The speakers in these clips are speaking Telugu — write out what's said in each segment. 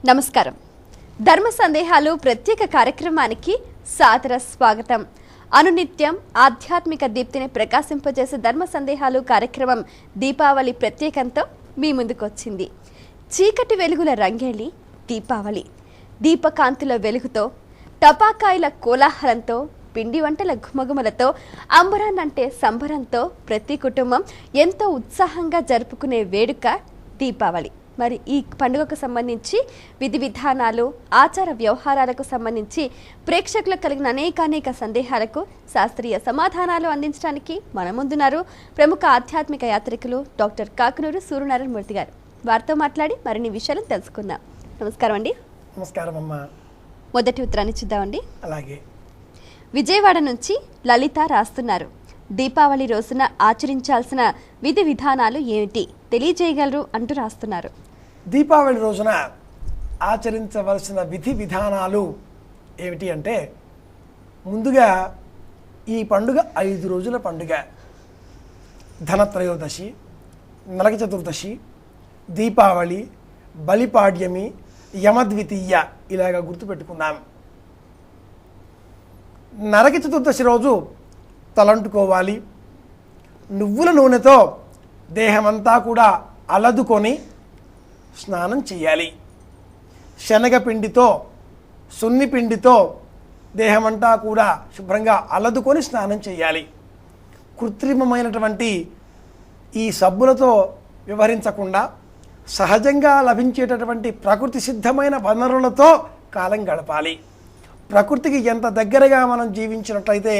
నమస్కారం. ధర్మ సందేహాలు ప్రత్యేక కార్యక్రమానికి సాదర స్వాగతం. అనునిత్యం ఆధ్యాత్మిక దీప్తిని ప్రకాశింపజేసే ధర్మ సందేహాలు కార్యక్రమం దీపావళి ప్రత్యేకంతో మీ ముందుకొచ్చింది. చీకటి వెలుగుల రంగేలి దీపావళి. దీపకాంతుల వెలుగుతో, టపాకాయల కోలాహలంతో, పిండి వంటల ఘుమఘుమలతో, అంబరాన్నంటే సంబరంతో ప్రతి కుటుంబం ఎంతో ఉత్సాహంగా జరుపుకునే వేడుక దీపావళి. మరి ఈ పండుగకు సంబంధించి విధి విధానాలు, ఆచార వ్యవహారాలకు సంబంధించి ప్రేక్షకులకు కలిగిన అనేక సందేహాలకు శాస్త్రీయ సమాధానాలు అందించడానికి మన ముందున్నారు ప్రముఖ ఆధ్యాత్మిక యాత్రికులు డాక్టర్ కాకునూరు సూర్యనారాయణ మూర్తి గారు. వారితో మాట్లాడి మరిన్ని విషయాలను తెలుసుకుందాం. నమస్కారం అండి. నమస్కారం అమ్మా. మొదటి ఉత్తరాన్ని చూద్దామండి. అలాగే. విజయవాడ నుంచి లలిత రాస్తున్నారు. దీపావళి రోజున ఆచరించాల్సిన విధి విధానాలు ఏమిటి తెలియజేయగలరు అంటూ రాస్తున్నారు. దీపావళి రోజున ఆచరించవలసిన విధి విధానాలు ఏమిటి అంటే, ముందుగా ఈ పండుగ 5 రోజుల పండుగ. ధనత్రయోదశి, నరక చతుర్దశి, దీపావళి, బలిపాడ్యమి, యమద్వితీయ ఇలాగా గుర్తుపెట్టుకుందాం. నరక చతుర్దశి రోజు తలంటుకోవాలి. నువ్వుల నూనెతో దేహమంతా కూడా అలదుకొని స్నానం చేయాలి. శనగపిండితో, సున్నిపిండితో దేహమంతా కూడా శుభ్రంగా అలదుకొని స్నానం చేయాలి. కృత్రిమమైనటువంటి ఈ సబ్బులతో వ్యవహరించకుండా సహజంగా లభించేటటువంటి ప్రకృతి సిద్ధమైన వనరులతో కాలం గడపాలి. ప్రకృతికి ఎంత దగ్గరగా మనం జీవించినట్లయితే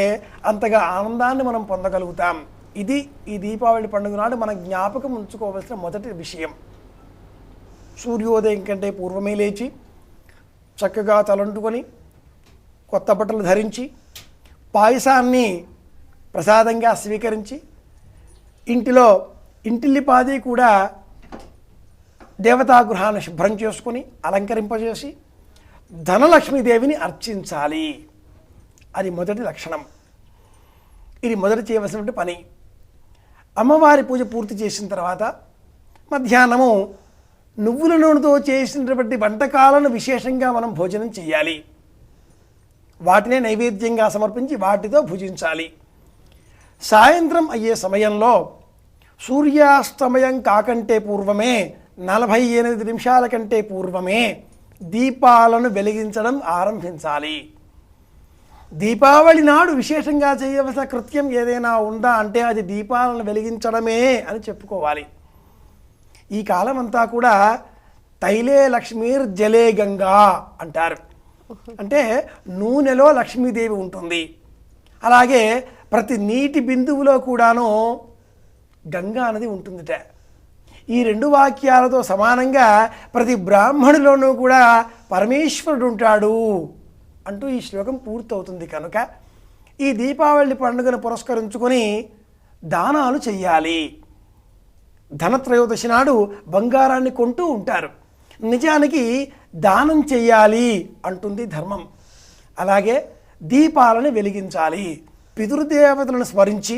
అంతగా ఆనందాన్ని మనం పొందగలుగుతాం. ఇది ఈ దీపావళి పండుగ నాడు మనం జ్ఞాపకం ఉంచుకోవాల్సిన మొదటి విషయం. సూర్యోదయం కంటే పూర్వమే లేచి చక్కగా తలంటుకొని కొత్త బట్టలు ధరించి పాయసాన్ని ప్రసాదంగా స్వీకరించి ఇంటిల్లిపాది కూడా దేవతాగృహాన్ని శుభ్రం చేసుకుని అలంకరింపజేసి ధనలక్ష్మీదేవిని అర్చించాలి. అది మొదటి లక్షణం. ఇది మొదటి చేయవలసినటువంటి పని. అమ్మవారి పూజ పూర్తి చేసిన తర్వాత మధ్యాహ్నము నువ్వుల నూనెతో చేసినటువంటి వంటకాలను విశేషంగా మనం భోజనం చేయాలి. వాటినే నైవేద్యంగా సమర్పించి వాటితో భుజించాలి. సాయంత్రం అయ్యే సమయంలో సూర్యాస్తమయం కాకంటే పూర్వమే 48 నిమిషాల కంటే పూర్వమే దీపాలను వెలిగించడం ఆరంభించాలి. దీపావళి నాడు విశేషంగా చేయవలసిన కృత్యం ఏదైనా ఉందా అంటే అది దీపాలను వెలిగించడమే అని చెప్పుకోవాలి. ఈ కాలం అంతా కూడా తైలే లక్ష్మీర్ జలే గంగా అంటారు. అంటే నూనెలో లక్ష్మీదేవి ఉంటుంది. అలాగే ప్రతి నీటి బిందువులో కూడాను గంగా అనేది ఉంటుందిట. ఈ 2 వాక్యాలతో సమానంగా ప్రతి బ్రాహ్మణులోనూ కూడా పరమేశ్వరుడు ఉంటాడు అంటూ ఈ శ్లోకం పూర్తవుతుంది. కనుక ఈ దీపావళి పండుగను పురస్కరించుకొని దానాలు చెయ్యాలి. ధనత్రయోదశి నాడు బంగారాన్ని కొంటూ ఉంటారు. నిజానికి దానం చెయ్యాలి అంటుంది ధర్మం. అలాగే దీపాలను వెలిగించాలి. పితృదేవతలను స్మరించి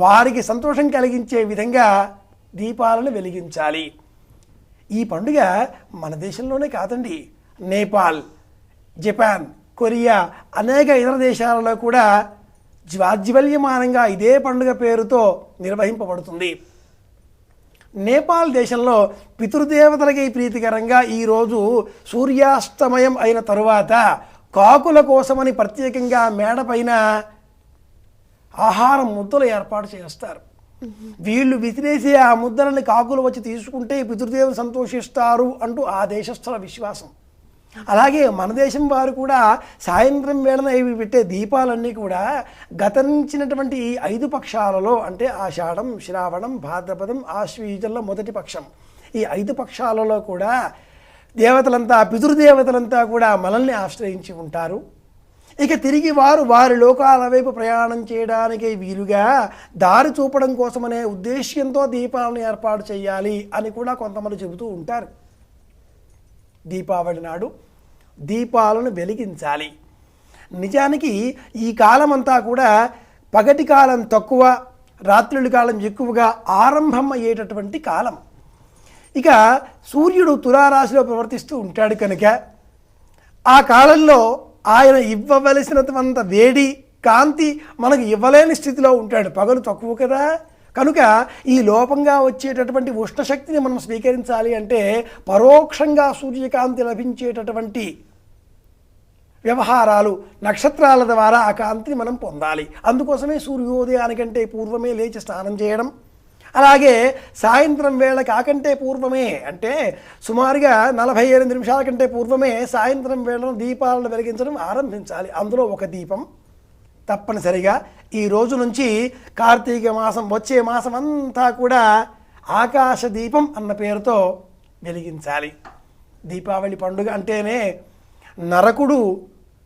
వారికి సంతోషం కలిగించే విధంగా దీపాలను వెలిగించాలి. ఈ పండుగ మన దేశంలోనే కాదండి, నేపాల్, జపాన్, కొరియా అనేక ఇతర దేశాలలో కూడా జాజ్వల్యమానంగా ఇదే పండుగ పేరుతో నిర్వహింపబడుతుంది. నేపాల్ దేశంలో పితృదేవతలకి ప్రీతికరంగా ఈరోజు సూర్యాస్తమయం అయిన తరువాత కాకుల కోసమని ప్రత్యేకంగా మేడపైన ఆహారం ముద్దలు ఏర్పాటు చేస్తారు. వీళ్ళు విసిరేసి ఆ ముద్దలని కాకులు వచ్చి తీసుకుంటే పితృదేవులు సంతోషిస్తారు అంటూ ఆ దేశస్థుల విశ్వాసం. అలాగే మన దేశం వారు కూడా సాయంత్రం వేళన ఇవి పెట్టే దీపాలన్నీ కూడా గతించినటువంటి ఈ 5 పక్షాలలో అంటే ఆషాఢం, శ్రావణం, భాద్రపదం, ఆశ్వీజంలో మొదటి పక్షం, ఈ 5 పక్షాలలో కూడా దేవతలంతా పితృదేవతలంతా కూడా మనల్ని ఆశ్రయించి ఉంటారు. ఇక తిరిగి వారి లోకాల వైపు ప్రయాణం చేయడానికి వీలుగా దారి చూపడం కోసమనే ఉద్దేశ్యంతో దీపాలను ఏర్పాటు చేయాలి అని కూడా కొంతమంది చెబుతూ ఉంటారు. దీపావళి నాడు దీపాలను వెలిగించాలి. నిజానికి ఈ కాలం అంతా కూడా పగటి కాలం తక్కువ, రాత్రుల కాలం ఎక్కువగా ఆరంభం అయ్యేటటువంటి కాలం. ఇక సూర్యుడు తులారాశిలో ప్రవర్తిస్తూ ఉంటాడు కనుక ఆ కాలంలో ఆయన ఇవ్వవలసినంత వేడి కాంతి మనకు ఇవ్వలేని స్థితిలో ఉంటాడు. పగలు తక్కువ కదా, కనుక ఈ లోపంగా వచ్చేటటువంటి ఉష్ణశక్తిని మనం స్వీకరించాలి అంటే పరోక్షంగా సూర్యకాంతి లభించేటటువంటి వ్యవహారాలు నక్షత్రాల ద్వారా ఆ కాంతిని మనం పొందాలి. అందుకోసమే సూర్యోదయానికంటే పూర్వమే లేచి స్నానం చేయడం, అలాగే సాయంత్రం వేళ కాకంటే పూర్వమే అంటే సుమారుగా 48 నిమిషాల కంటే పూర్వమే సాయంత్రం వేళను దీపాలను వెలిగించడం ఆరంభించాలి. అందులో ఒక దీపం తప్పనిసరిగా ఈ రోజు నుంచి కార్తీక మాసం వచ్చే మాసం అంతా కూడా ఆకాశ దీపం అన్న పేరుతో వెలిగించాలి. దీపావళి పండుగ అంటేనే నరకుడు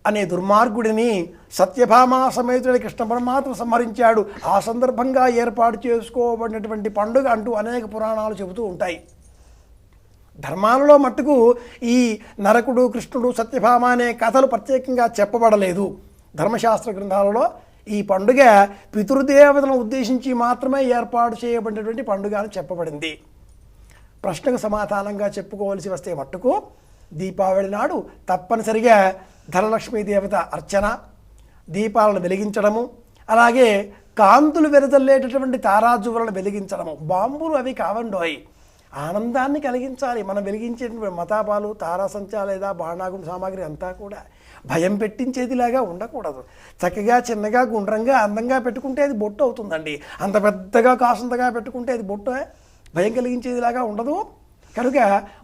అనే దుర్మార్గుడిని సత్యభామా సమేతుడి కృష్ణ పరమాత్మ సంహరించాడు. ఆ సందర్భంగా ఏర్పాటు చేసుకోబడినటువంటి పండుగ అంటూ అనేక పురాణాలు చెబుతూ ఉంటాయి. ధర్మాలలో మట్టుకు ఈ నరకుడు కృష్ణుడు సత్యభామ అనే కథలు ప్రత్యేకంగా చెప్పబడలేదు. ధర్మశాస్త్ర గ్రంథాలలో ఈ పండుగ పితృదేవతలను ఉద్దేశించి మాత్రమే ఏర్పాటు చేయబడినటువంటి పండుగ అని చెప్పబడింది. ప్రశ్నకు సమాధానంగా చెప్పుకోవలసి వస్తే మట్టుకు దీపావళి నాడు తప్పనిసరిగా ధనలక్ష్మీ దేవత అర్చన, దీపాలను వెలిగించడము, అలాగే కాంతులు వెదజల్లేటటువంటి తారాజువులను వెలిగించడము. బాంబులు అవి కావండోయ్, ఆనందాన్ని కలిగించాలి. మనం వెలిగించేటువంటి మతాపాలు, తారాసంచా లేదా బాణాగుండు సామాగ్రి అంతా కూడా భయం పెట్టించేదిలాగా ఉండకూడదు. చక్కగా చిన్నగా గుండ్రంగా అందంగా పెట్టుకుంటే అది బొట్టు అవుతుందండి. అంత పెద్దగా కాసంతగా పెట్టుకుంటే అది బొట్టు భయం కలిగించేదిలాగా ఉండదు. కనుక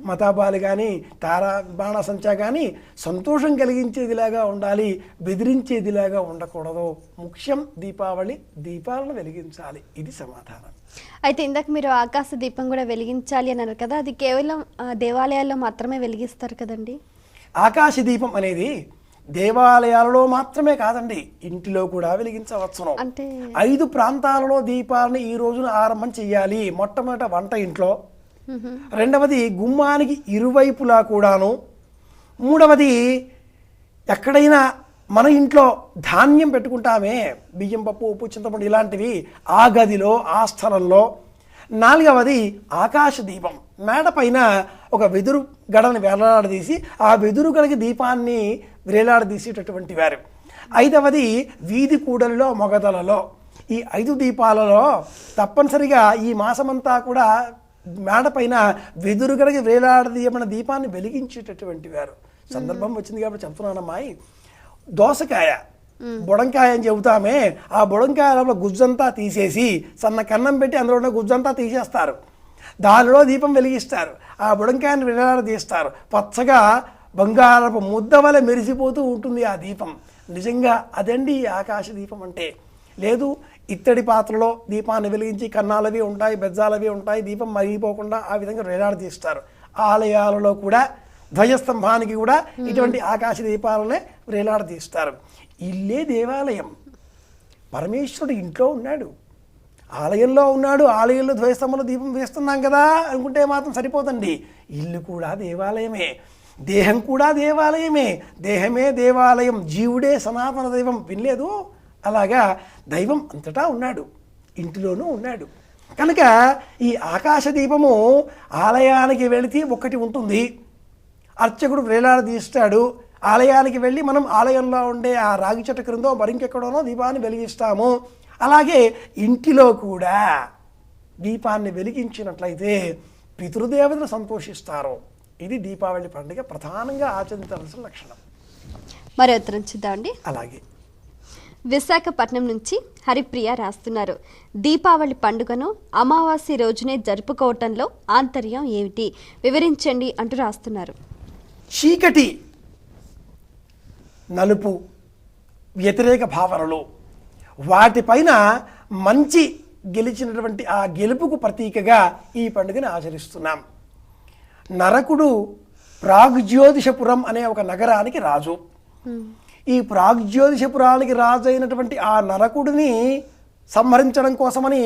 మతాబాలు కానీ తారా బాణసంచా కానీ సంతోషం కలిగించేదిలాగా ఉండాలి, బెదిరించేదిలాగా ఉండకూడదు. ముఖ్యం దీపావళి, దీపాలను వెలిగించాలి. ఇది సమాధానం. అయితే ఇందాక మీరు ఆకాశ దీపం కూడా వెలిగించాలి అన్నారు కదా, అది కేవలం దేవాలయాల్లో మాత్రమే వెలిగిస్తారు కదండి? ఆకాశ దీపం అనేది దేవాలయాలలో మాత్రమే కాదండి, ఇంటిలో కూడా వెలిగించవచ్చును. అంటే 5 ప్రాంతాలలో దీపాలను ఈ రోజున ఆరంభం చెయ్యాలి. మొట్టమొదట వంట ఇంట్లో, రెండవది గుమ్మానికి ఇరువైపులా కూడాను, మూడవది ఎక్కడైనా మన ఇంట్లో ధాన్యం పెట్టుకుంటామే, బియ్యం, పప్పు, ఉప్పు, చింతపండు ఇలాంటివి, ఆ గదిలో, ఆ స్థలంలో, నాలుగవది ఆకాశ దీపం మేడ పైన ఒక వెదురు గడని వేలాడదీసి ఆ వెదురు గడికి దీపాన్ని వేలాడదీసేటటువంటి వారు, ఐదవది వీధి కూడలిలో, మొగదలలో. ఈ 5 దీపాలలో తప్పనిసరిగా ఈ మాసమంతా కూడా మేడ పైన వెదురు గడికి వేలాడదీయమైన దీపాన్ని వెలిగించేటటువంటి వారు. సందర్భం వచ్చింది కాబట్టి చెప్తున్నానమ్మాయి, దోసకాయ బుడంకాయ అని చెబుతామే, ఆ బుడంకాయలో గుజ్జంతా తీసేసి సన్న కన్నం పెట్టి అందులో ఉన్న గుజ్జంతా తీసేస్తారు, దానిలో దీపం వెలిగిస్తారు, ఆ బుడంకాయని వేలాడదీస్తారు. పచ్చగా బంగారపు ముద్ద వలె మెరిసిపోతూ ఉంటుంది ఆ దీపం. నిజంగా అదండి ఆకాశ దీపం అంటే. లేదు ఇత్తడి పాత్రలో దీపాన్ని వెలిగించి కన్నాలవి ఉంటాయి, బెజ్జాలవి ఉంటాయి, దీపం మరిగిపోకుండా ఆ విధంగా వేలాడదీస్తారు. ఆలయాలలో కూడా ధ్వజస్తంభానికి కూడా ఇటువంటి ఆకాశ దీపాలనే వేలాడదీస్తారు. ఇల్లే దేవాలయం. పరమేశ్వరుడు ఇంట్లో ఉన్నాడు, ఆలయంలో ఉన్నాడు. ఆలయంలో ధ్వజస్తంభంలో దీపం వేస్తున్నాం కదా అనుకుంటే మాత్రం సరిపోతండి. ఇల్లు కూడా దేవాలయమే, దేహం కూడా దేవాలయమే. దేహమే దేవాలయం, జీవుడే సనాతన దైవం. వినలేదు? అలాగా దైవం అంతటా ఉన్నాడు, ఇంటిలోనూ ఉన్నాడు. కనుక ఈ ఆకాశ దీపము ఆలయానికి వెళితే ఒకటి ఉంటుంది, అర్చకుడు వేలాడదీస్తాడు. ఆలయానికి వెళ్ళి మనం ఆలయంలో ఉండే ఆ రాగి చెట్టు క్రిందో మరింకెక్కడోనో దీపాన్ని వెలిగిస్తాము. అలాగే ఇంటిలో కూడా దీపాన్ని వెలిగించినట్లయితే పితృదేవతలు సంతోషిస్తారు. ఇది దీపావళి పండుగ ప్రధానంగా ఆచరించాల్సిన లక్షణం. మరి ఉత్తరం చూద్దామండి. అలాగే విశాఖపట్నం నుంచి హరిప్రియ రాస్తున్నారు, దీపావళి పండుగను అమావాస్య రోజునే జరుపుకోవటంలో ఆంతర్యం ఏమిటి వివరించండి అంటూ రాస్తున్నారు. చీకటి, నలుపు, వ్యతిరేక భావనలు, వాటిపైన మంచి గెలిచినటువంటి ఆ గెలుపుకు ప్రతీకగా ఈ పండుగను ఆచరిస్తున్నాం. నరకుడు ప్రాగ్జ్యోతిషపురం అనే ఒక నగరానికి రాజు. ఈ ప్రాగ్జ్యోతిషపురానికి రాజు అయినటువంటి ఆ నరకుడిని సంహరించడం కోసమని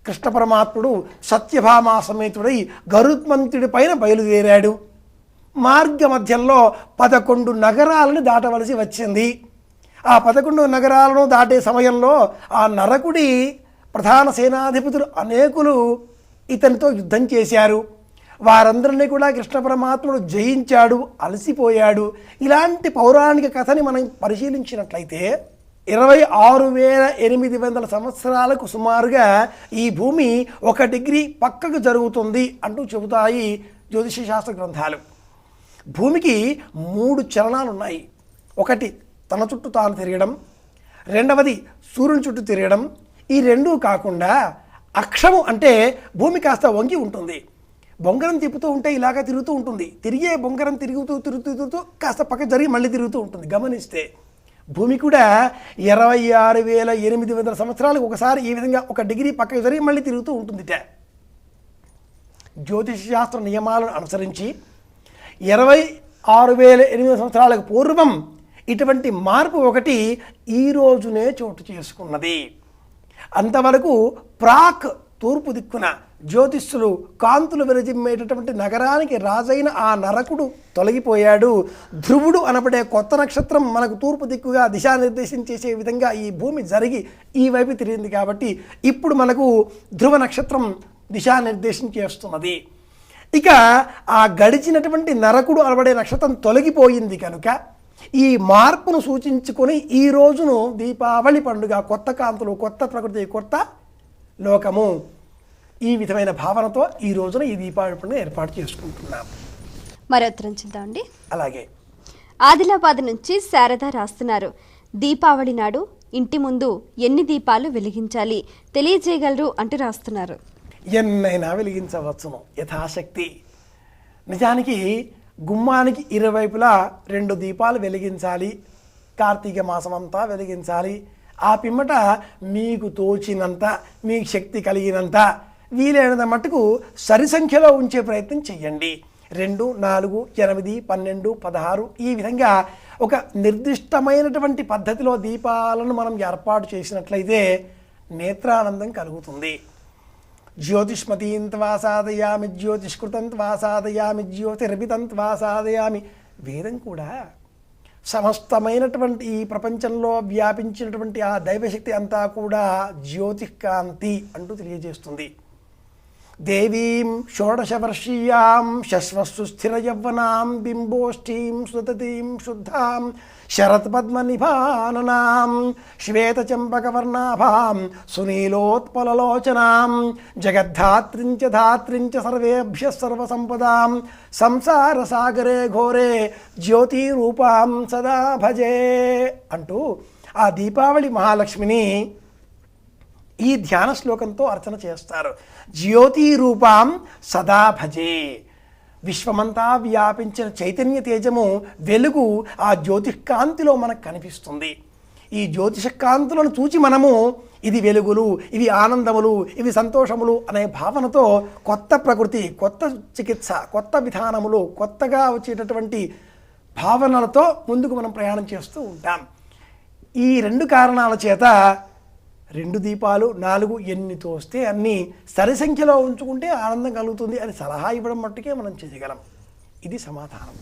కృష్ణ పరమాత్ముడు సత్యభామా సమేతుడై గరుత్మంతుడి పైన బయలుదేరాడు. మార్గ మధ్యంలో 11 నగరాలను దాటవలసి వచ్చింది. ఆ 11 నగరాలను దాటే సమయంలో ఆ నరకుడి ప్రధాన సేనాధిపతులు అనేకులు ఇతనితో యుద్ధం చేశారు. వారందరినీ కూడా కృష్ణ పరమాత్ముడు జయించాడు, అలసిపోయాడు. ఇలాంటి పౌరాణిక కథని మనం పరిశీలించినట్లయితే 26,800 సంవత్సరాలకు సుమారుగా ఈ భూమి 1 డిగ్రీ పక్కకు జరుగుతుంది అంటూ చెబుతాయి జ్యోతిష శాస్త్ర గ్రంథాలు. భూమికి 3 చలనాలు ఉన్నాయి. ఒకటి తన చుట్టూ తాను తిరగడం, రెండవది సూర్యుని చుట్టూ తిరగడం. ఈ రెండూ కాకుండా అక్షము అంటే భూమి కాస్త వంగి ఉంటుంది. బొంగరం తిప్పుతూ ఉంటే ఇలాగా తిరుగుతూ ఉంటుంది. తిరిగే బొంగరం తిరుగుతూ కాస్త పక్క జరిగి మళ్ళీ తిరుగుతూ ఉంటుంది. గమనిస్తే భూమి కూడా 26,800 సంవత్సరాలకు ఒకసారి ఈ విధంగా 1 డిగ్రీ పక్కకు జరిగి మళ్ళీ తిరుగుతూ ఉంటుందిట. జ్యోతిష శాస్త్ర నియమాలను అనుసరించి 26,800 సంవత్సరాలకు పూర్వం ఇటువంటి మార్పు ఒకటి ఈ రోజునే చోటు చేసుకున్నది. అంతవరకు ప్రాక్ తూర్పు దిక్కున జ్యోతిష్యులు కాంతులు విరజిమ్మేటటువంటి నగరానికి రాజైన ఆ నరకుడు తొలగిపోయాడు. ధ్రువుడు అనబడే కొత్త నక్షత్రం మనకు తూర్పు దిక్కుగా దిశానిర్దేశం చేసే విధంగా ఈ భూమి జరిగి ఈ వైపు తిరిగింది. కాబట్టి ఇప్పుడు మనకు ధ్రువ నక్షత్రం దిశానిర్దేశం చేస్తున్నది. ఇక ఆ గడిచినటువంటి నరకుడు అనబడే నక్షత్రం తొలగిపోయింది కనుక ఈ మార్పును సూచించుకొని ఈ రోజును దీపావళి పండుగ, కొత్త కాంతులు, కొత్త ప్రకృతి, కొత్త లోకము, ఈ విధమైన భావనతో ఈ రోజున ఈ దీపావళి పండుగ ఏర్పాటు చేసుకుంటున్నాం. మరో ఉత్తరం చూద్దామండి. అలాగే ఆదిలాబాద్ నుంచి శారద రాస్తున్నారు. దీపావళి నాడు ఇంటి ముందు ఎన్ని దీపాలు వెలిగించాలి తెలియజేయగలరు అంటూ రాస్తున్నారు. ఎన్నైనా వెలిగించవచ్చును యథాశక్తి. నిజానికి గుమ్మానికి ఇరువైపులా 2 దీపాలు వెలిగించాలి. కార్తీక మాసం అంతా వెలిగించాలి. ఆ పిమ్మట మీకు తోచినంత, మీకు శక్తి కలిగినంత, వీలైనంత మట్టుకు సరి సంఖ్యలో ఉంచే ప్రయత్నం చెయ్యండి. 2, 4, 8, 12, 16 ఈ విధంగా ఒక నిర్దిష్టమైనటువంటి పద్ధతిలో దీపాలను మనం ఏర్పాటు చేసినట్లయితే నేత్రానందం కలుగుతుంది. జ్యోతిష్మతీం త్వా సాధయామి, జ్యోతిష్కృతం త్వా సాధయామి, జ్యోతిర్భితం త్వా సాధయామి. వేదం కూడా సమస్తమైనటువంటి ఈ ప్రపంచంలో వ్యాపించినటువంటి ఆ దైవశక్తి అంతా కూడా జ్యోతికాంతి అంటూ తెలియజేస్తుంది. దేవీం షోడశవర్షీయాం శశ్వస్సు స్థిర యవ్వనాం బింబోష్ఠీం సుతతీం శుద్ధాం శరత్పద్మనిభాననాం శ్వేతచంపకవర్ణాభాం సునీలోత్పలలోచనాం జగద్ధాత్రించ ధాత్రించ సర్వేభ్యః సర్వసంపదాం సంసారసాగరే ఘోరే జ్యోతిరూపాం సదా భజే అంటూ ఆ దీపావళి మహాలక్ష్మిని ఈ ధ్యాన శ్లోకంతో అర్చన చేస్తారు. జ్యోతి రూపాం సదా భజే. విశ్వమంతా వ్యాపించిన చైతన్య తేజము, వెలుగు ఆ జ్యోతిష్కాంతిలో మనకు కనిపిస్తుంది. ఈ జ్యోతిషకాంతులను చూచి మనము ఇది వెలుగులు, ఇవి ఆనందములు, ఇవి సంతోషములు అనే భావనతో కొత్త ప్రకృతి, కొత్త చికిత్స, కొత్త విధానములు, కొత్తగా వచ్చేటటువంటి భావనలతో ముందుకు మనం ప్రయాణం చేస్తూ ఉంటాం. ఈ 2 కారణాల చేత 2 దీపాలు, 4 ఎన్ని తోస్తే అన్ని సరి సంఖ్యలో ఉంచుకుంటే ఆనందం కలుగుతుంది అని సలహా ఇవ్వడం మట్టుకే మనం చేయగలం. ఇది సమాధానం.